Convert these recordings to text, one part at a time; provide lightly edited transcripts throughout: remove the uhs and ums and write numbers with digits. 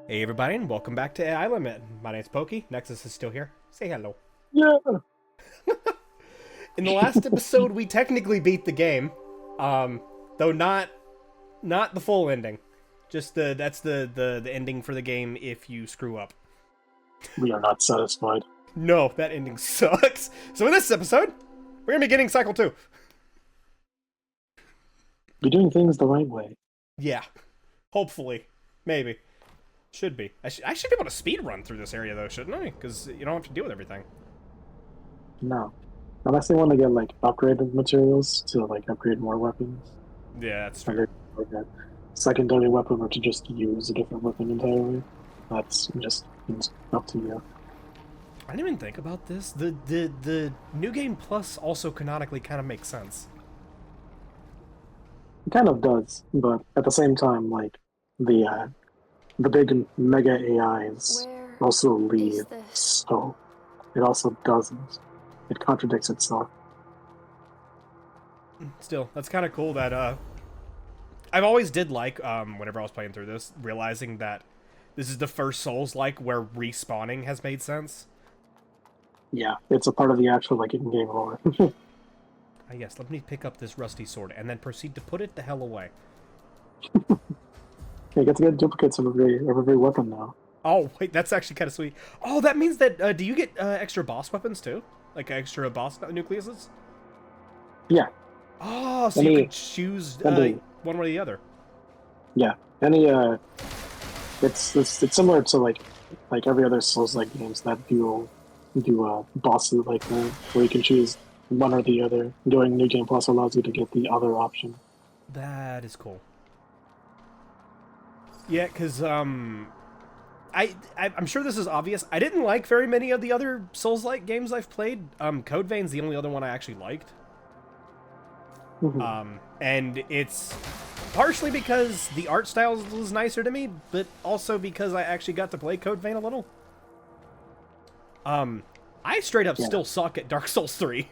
Hey everybody, and welcome back to AI Limit. My name's Pokey. Nexus is still here. Say hello. Yeah. In the last episode, we technically beat the game, though not the full ending. Just that's the ending for the game if you screw up. We are not satisfied. No, that ending sucks. So in this episode, we're gonna be getting Cycle 2. We're doing things the right way. Yeah, hopefully, maybe, should be. I should be able to speed run through this area though, shouldn't I? Because you don't have to deal with everything. No. Unless they want to get like upgraded materials to like upgrade more weapons. Yeah, that's And true. they like a secondary weapon or to just use a different weapon entirely. That's just it's up to you. I didn't even think about this. The New Game Plus also canonically kind of makes sense. It kind of does, but at the same time, like the uh the big mega AIs Where also is lead, this? so it also doesn't. It contradicts itself. Still, that's kind of cool that I've always did like whenever I was playing through this, realizing that this is the first Souls-like where respawning has made sense. Yeah, it's a part of the actual like in-game lore. Ah, yes, let me pick up this rusty sword and then proceed to put it the hell away. You get to get duplicates of every weapon now. Oh, wait, that's actually kind of sweet. Oh, that means that, do you get extra boss weapons too? Like extra boss nucleuses? Yeah, Oh, so you any, could choose any, one or the other. yeah, any. It's similar to like every other Souls-like games that do bosses like that, where you can choose one or the other. Doing New Game Plus allows you to get the other option. That is cool. Yeah, because I'm sure this is obvious. I didn't like very many of the other Souls-like games I've played. Code Vein's the only other one I actually liked. Mhm. And it's partially because the art style was nicer to me, but also because I actually got to play Code Vein a little. I straight up Yeah, still suck at Dark Souls 3.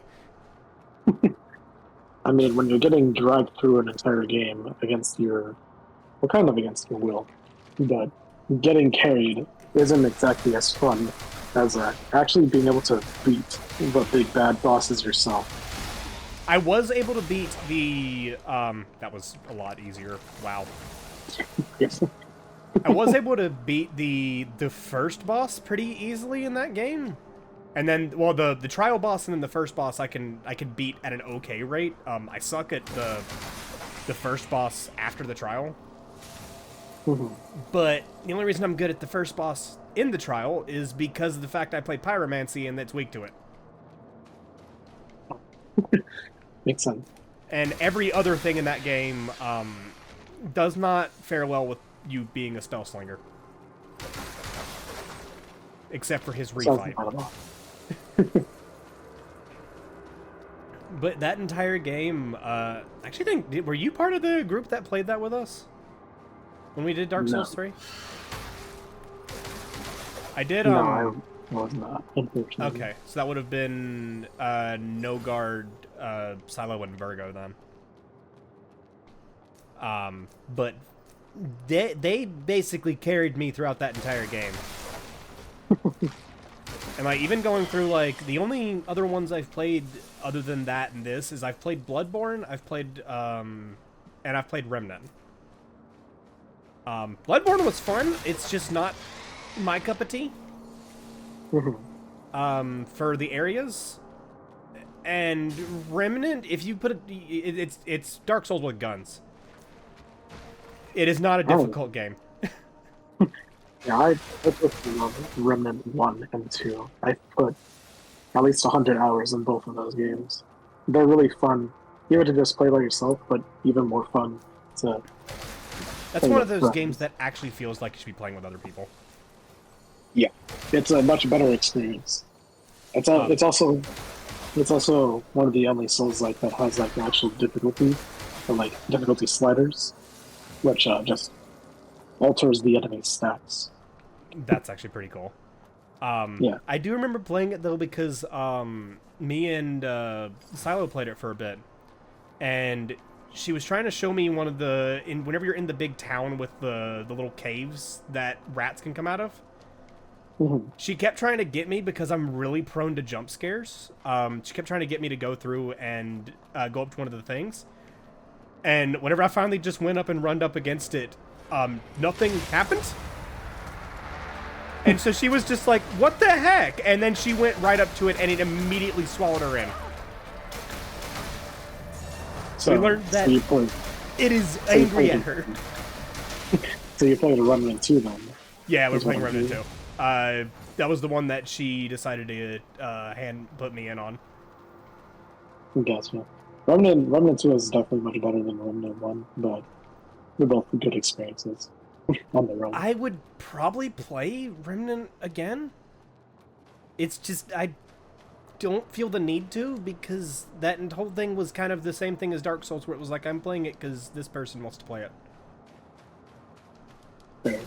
I mean when you're getting dragged through an entire game against your, well, kind of against your will, but getting carried isn't exactly as fun as actually being able to beat the big bad bosses yourself. I was able to beat the, that was a lot easier. Wow. Yes. I was able to beat the first boss pretty easily in that game. And then, well, the trial boss and then the first boss I can beat at an okay rate. I suck at the first boss after the trial. Mhm. But the only reason I'm good at the first boss in the trial is because of the fact I played Pyromancy and that's weak to it. Makes sense. And every other thing in that game does not fare well with you being a spell slinger. Except for his Sounds refight. incredible. But that entire game, actually were you part of the group that played that with us? When we did Dark No, Souls 3? I did, no, I was not, unfortunately. okay, so that would have been, No Guard, Silo, and Virgo then. But they basically carried me throughout that entire game. And like even going through like the only other ones I've played other than that and this is I've played Bloodborne, I've played and I've played Remnant. Bloodborne was fun. It's just not my cup of tea. For the areas. And Remnant, if you put it's Dark Souls with guns. It is not a Oh, difficult game. yeah, I just love Remnant 1 and 2. I put at least 100 hours in both of those games. They're really fun, even to just play by yourself, but even more fun to That's play one of with those games friends. that actually feels like you should be playing with other people. Yeah, it's a much better experience. Um, It's also one of the only Souls like that has like actual difficulty, or like difficulty sliders, which just alters the enemy stats. that's actually pretty cool. Yeah. I do remember playing it though because me and Silo played it for a bit, and she was trying to show me one of the whenever you're in the big town with the little caves that rats can come out of. She kept trying to get me because I'm really prone to jump scares. She kept trying to get me to go through and go up to one of the things. And whenever I finally just went up and runned up against it, nothing happened. And so she was just like, what the heck? And then she went right up to it and it immediately swallowed her in. So we learned that it is angry at her. So you played a Remnant 2 then? Yeah, we're playing Remnant 2. That was the one that she decided to put me in on. Gotcha. Remnant 2 is definitely much better than Remnant 1, but they're both good experiences on their own. I would probably play Remnant again. It's just, I don't feel the need to, because that whole thing was kind of the same thing as Dark Souls, where it was like, I'm playing it because this person wants to play it. Fair.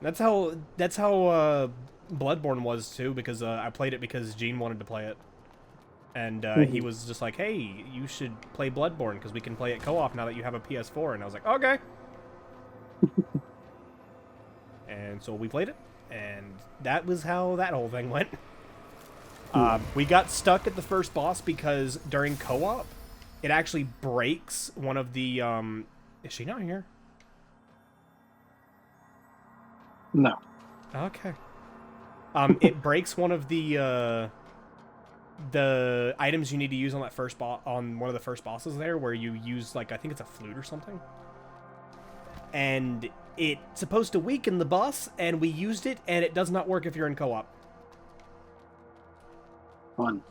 That's how Bloodborne was too, because I played it because Gene wanted to play it. And he was just like, hey, you should play Bloodborne because we can play it co-op now that you have a PS4. And I was like, okay. And so we played it, and that was how that whole thing went. We got stuck at the first boss because during co-op, it actually breaks one of the... Is she not here? No. Okay. It breaks one of the items you need to use on that first on one of the first bosses there, where you use, like, I think it's a flute or something. And it's supposed to weaken the boss, and we used it, and it does not work if you're in co-op. Fun.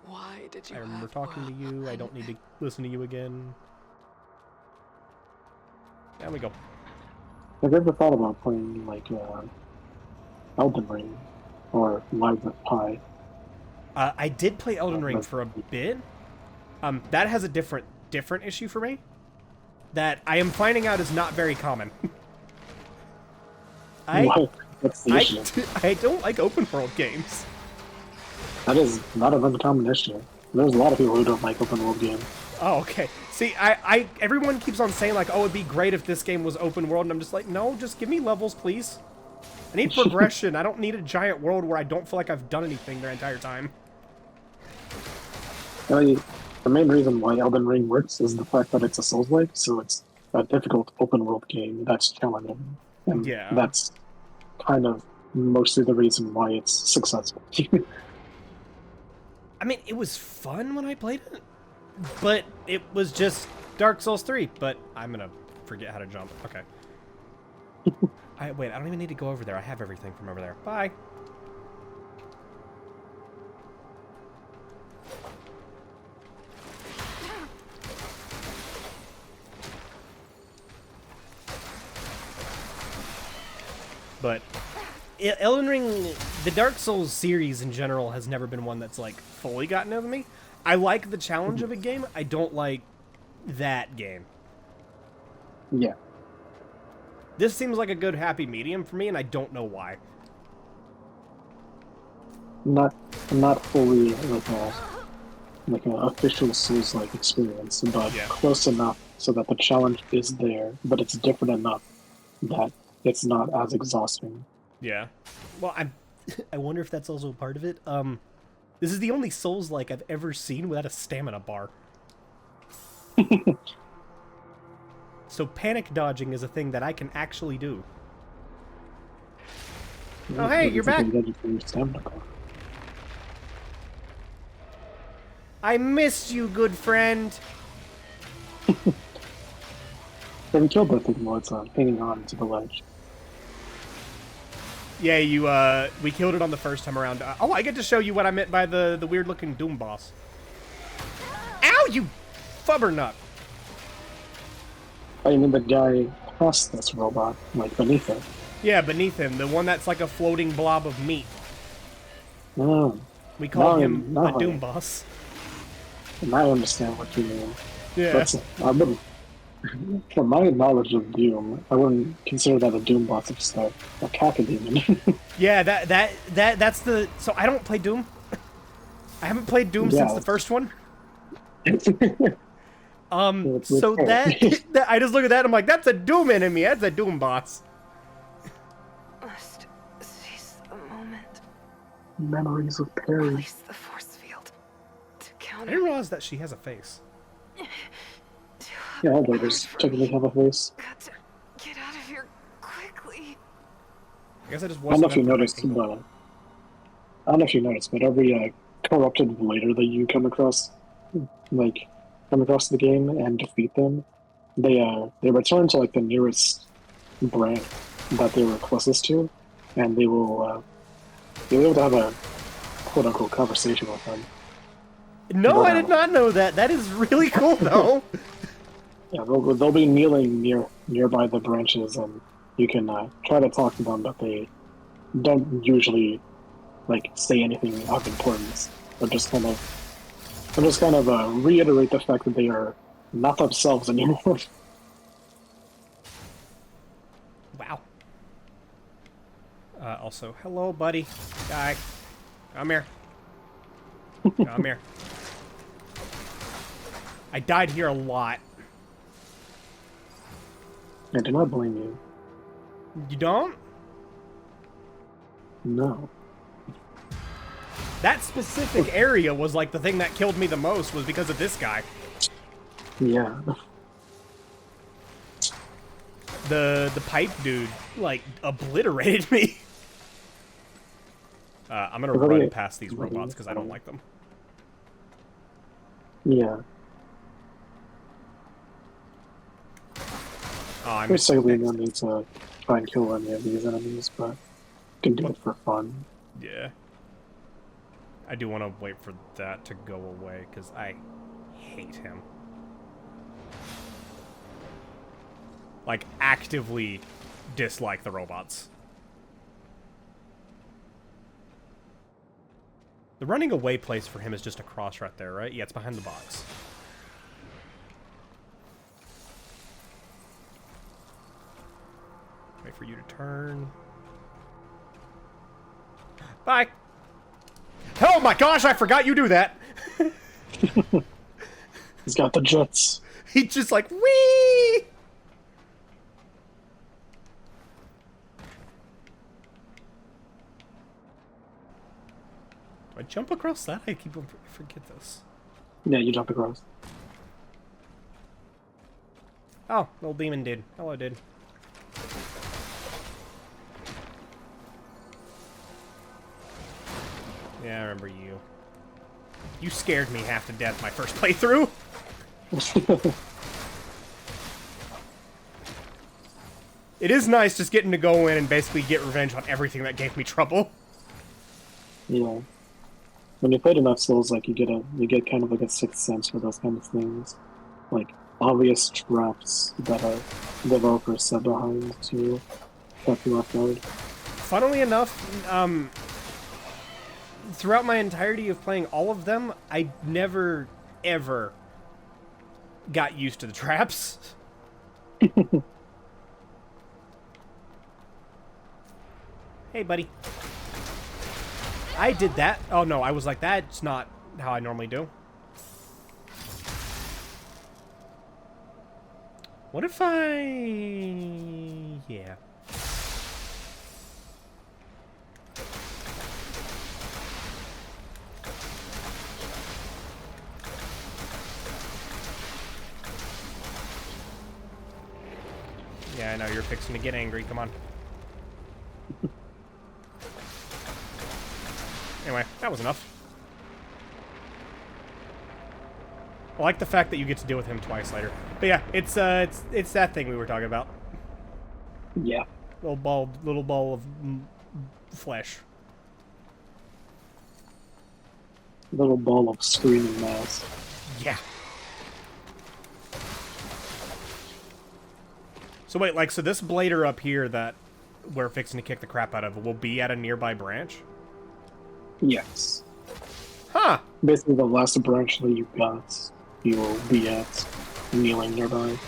Why did you I remember talking to you. I don't need to listen to you again. There we go. Have you ever thought about playing, like, Elden Ring or Live with Pi? I did play Elden Ring for a bit. That has a different issue for me that I am finding out is not very common. What's the issue? I don't like open world games. That is not an uncommon issue. There's a lot of people who don't like open world games. Oh, okay. See, everyone keeps on saying, like, oh, it'd be great if this game was open world, and I'm just like, no, just give me levels, please. I need progression. I don't need a giant world where I don't feel like I've done anything the entire time. The main reason why Elden Ring works is the fact that it's a Souls-like, so it's a difficult open world game that's challenging. And yeah. That's kind of mostly the reason why it's successful. I mean, it was fun when I played it, but it was just Dark Souls 3, but I'm gonna forget how to jump. Okay. Wait, I don't even need to go over there. I have everything from over there. Bye. But Elden Ring, the Dark Souls series in general has never been one that's, like, fully gotten over me. I like the challenge of a game. I don't like that game. Yeah. This seems like a good happy medium for me, and I don't know why. Not fully like an official Souls-like experience, but yeah. Close enough so that the challenge is there, but it's different enough that it's not as exhausting. Yeah. Well, I wonder if that's also part of it. This is the only Souls-like I've ever seen without a stamina bar. So panic dodging is a thing that I can actually do. Oh, hey, you're back! I missed you, good friend! Yeah, we killed that thing while it's hanging on to the ledge. Yeah, we killed it on the first time around. Oh, I get to show you what I meant by the weird-looking Doom boss. Ow, you fubbernut! I mean, the guy past this robot, like beneath it. Yeah, beneath him, the one that's like a floating blob of meat. Oh. We call him a Doom boss. Now I understand what you mean. Yeah. From my knowledge of Doom, I wouldn't consider that a Doom boss. It's just a cacodemon. Yeah, that's the... So I don't play Doom. I haven't played Doom since the first one. So that I just look at that, I'm like, that's a Doom enemy. That's a Doom boss. Must seize the moment. Memories of Perry. Release the force field to I counter. didn't realize that she has a face. Yeah, all Raiders technically have a face. Got to get out of here quickly. I guess I just I don't wasn't know if you at the right noticed, angle. but I don't know if you noticed, but every corrupted Blader that you come across the game and defeat them, they return to like the nearest branch that they were closest to, and they will you'll be able to have a quote unquote conversation with them. No, I did not know that. That is really cool, though. Yeah, they'll be kneeling nearby the branches, and you can try to talk to them, but they don't usually like say anything of importance. They'll just kind of reiterate the fact that they are not themselves anymore. Wow. Also, hello, buddy. Guy. Come here. Come here. I died here a lot. I do not blame you. You don't? No. That specific area was like the thing that killed me the most was because of this guy. Yeah. The pipe dude, like, obliterated me. I'm gonna run past these robots because I don't like them. Yeah. Oh, I There's missed technically it. no need to try and kill any of these enemies, but you can do it for fun. Yeah. I do want to wait for that to go away, because I hate him. Like, actively dislike the robots. The running away place for him is just across right there, right? Yeah, it's behind the box. Wait for you to turn. Bye! Oh my gosh, I forgot you do that! He's got the jets. He just like, whee! Do I jump across that? I keep on forget this. Yeah, you jump across. Oh, little demon dude. Hello, dude. Yeah, I remember you. You scared me half to death my first playthrough. It is nice just getting to go in and basically get revenge on everything that gave me trouble. Yeah. When you played enough Souls, like you get kind of like a sixth sense for those kind of things, like obvious traps that a developer set behind to keep you off guard. Funnily enough, throughout my entirety of playing all of them, I never, ever got used to the traps. Hey, buddy. I did that. Oh, no, I was like, that's not how I normally do. What if I... Yeah. Yeah, I know, you're fixing to get angry. Come on. Anyway, that was enough. I like the fact that you get to deal with him twice later. But yeah, it's that thing we were talking about. Yeah. Little ball of flesh. Little ball of screaming mass. Yeah. So wait, like, so this blader up here that we're fixing to kick the crap out of will be at a nearby branch? Yes. Huh. Basically, the last branch that you got, you will be at kneeling nearby.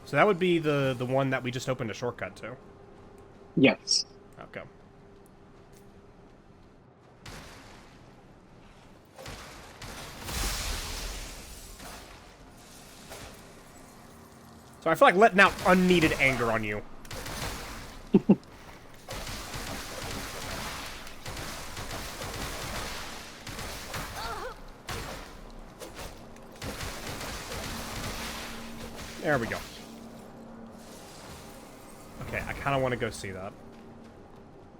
So that would be the one that we just opened a shortcut to. Yes. Okay. So I feel like letting out unneeded anger on you. There we go. Okay, I kind of want to go see that.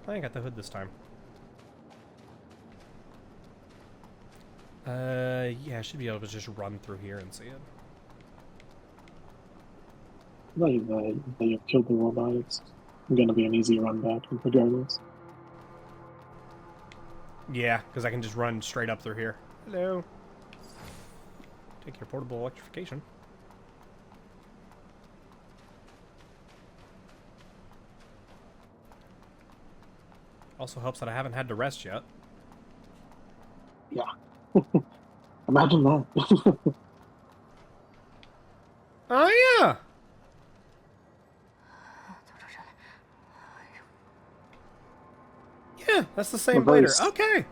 I got the hood this time. Yeah, I should be able to just run through here and see it. Like that you've killed the robot, it's gonna be an easy run back regardless. Yeah, because I can just run straight up through here. Hello. Take your portable electrification. Also helps that I haven't had to rest yet. Yeah. Imagine that. Oh, yeah! Yeah, that's the same very blader. Okay!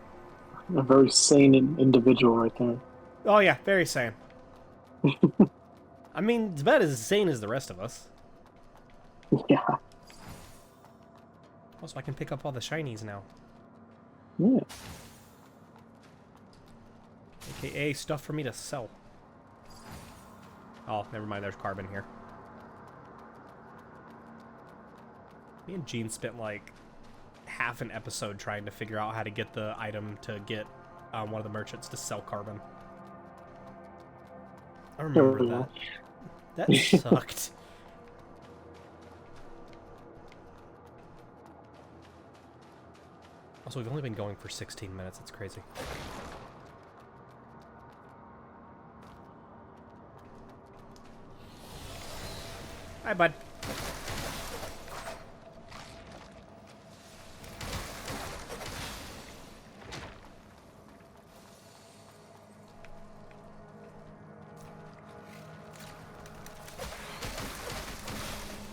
A very sane individual right there. Oh, yeah, very sane. I mean, it's about as sane as the rest of us. Yeah. Also, I can pick up all the shinies now. Yeah. AKA stuff for me to sell. Oh, never mind, there's carbon here. Me and Gene spent like half an episode trying to figure out how to get the item to get one of the merchants to sell carbon. I remember that. That sucked. Also, we've only been going for 16 minutes. It's crazy. Hi, bud.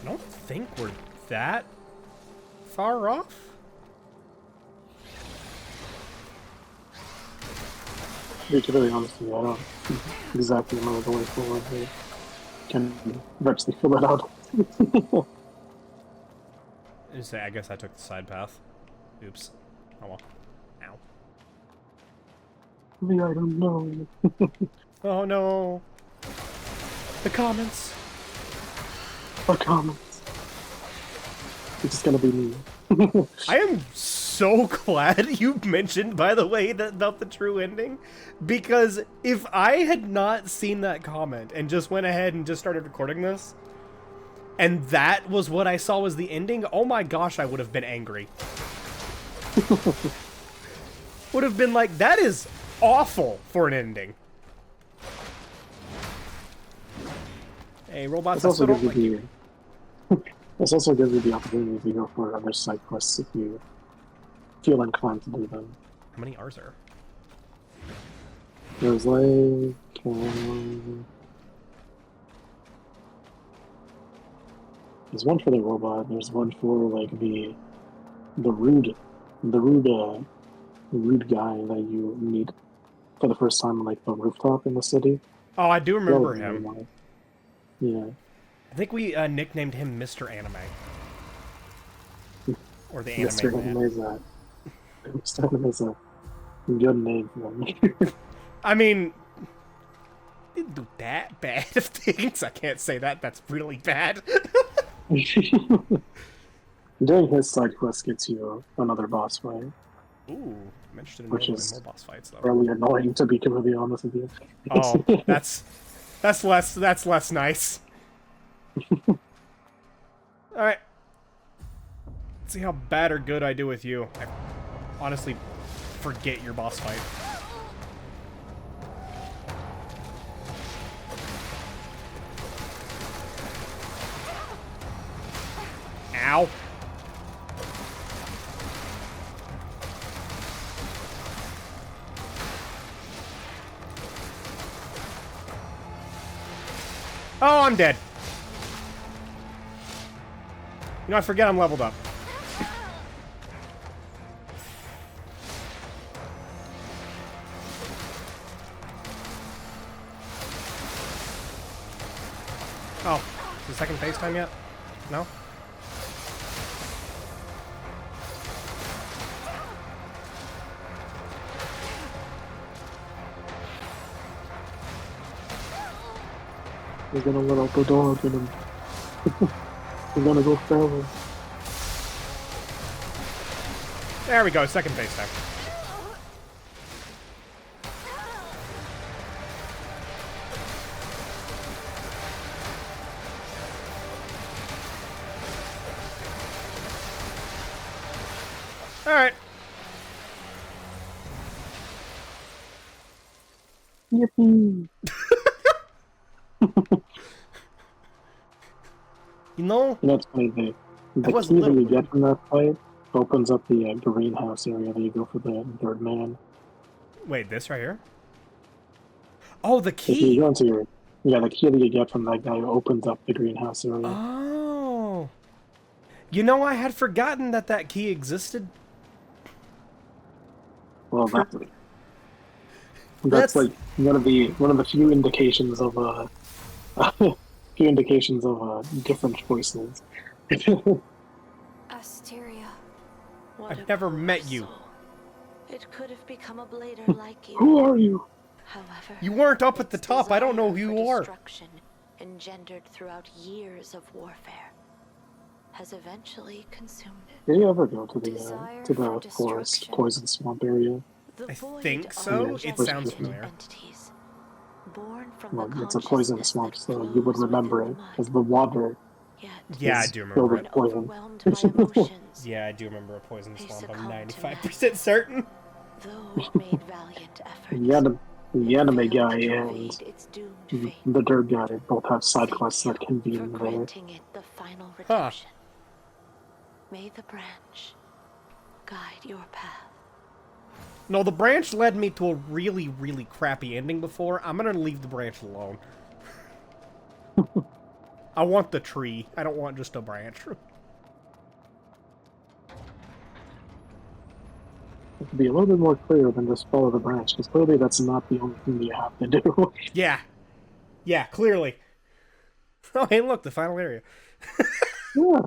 I don't think we're that far off. To be really honest with you, I don't exactly know the way forward. I can virtually fill that out. I guess I took the side path. Oops. Oh well. Ow. Maybe I don't know. Oh no. The comments. The comments. It's just gonna be me. I am so glad you mentioned, by the way, that about the true ending, because if I had not seen that comment and just went ahead and just started recording this, and that was what I saw was the ending, oh my gosh, I would have been angry. Would have been like, that is awful for an ending. Hey, robots, I still don't like you. This also gives you the opportunity to go for other side quests if you feel inclined to do them. How many are there? There's like there's one for the robot. There's one for like the rude guy that you meet for the first time on like the rooftop in the city. Oh, I do remember him. Yeah. I think we nicknamed him Mr. Anime. Or the Anime Mr. Man. Anime is that. Mr. Anime is a good name for me. I mean, didn't do that bad of things. I can't say that. That's really bad. Doing his side quest gets you another boss fight. Ooh, I'm interested in Which more is boss fights though. really annoying, to be completely honest with you. Oh, that's less nice. All right. Let's see how bad or good I do with you. I honestly forget your boss fight. Ow. Oh, I'm dead. You know, I forget I'm leveled up. Oh, this second FaceTime yet? No? We're gonna let out the dog and then we're gonna go forever. There we go, second FaceTime. Alright. Yippee! You know, That's funny. The was a key that little you get from that fight opens up the greenhouse area that you go for the third man. wait, this right here? Oh, the If you key! go into your... Yeah, the key that you get from that guy opens up the greenhouse area. Oh. You know, I had forgotten that that key existed. Well, that's like one of the few indications of different choices. Asteria. I've never met you. It could have become a blader like you. Who are you? However, You weren't up at the its top. I don't know who desire you for are. destruction, engendered throughout years of warfare, has eventually consumed it. Did you ever go to Desire the for forest destruction. poison swamp area? The I void think of so. It unregenerate sounds familiar. entities, born from Well, the it's a poison consciousness swamp, that so you would flows remember within it the mud. as the water Yet, Yeah, I is do filled remember with it. when poison. overwhelmed by emotions, Yeah, I do remember a poison They swamp. I'm succumbed to 95% certain. though it made valiant efforts, The it anime failed guy to and evade its doomed fate. the dirt guy both have side Thank quests you that can be for in there. granting it the final redemption. May the branch guide your path. No, the branch led me to a really, really crappy ending before. I'm gonna leave the branch alone. I want the tree. I don't want just a branch. It could be a little bit more clear than just follow the branch, because clearly that's not the only thing you have to do. Yeah. Yeah, clearly. Oh, hey, look, the final area. Yeah.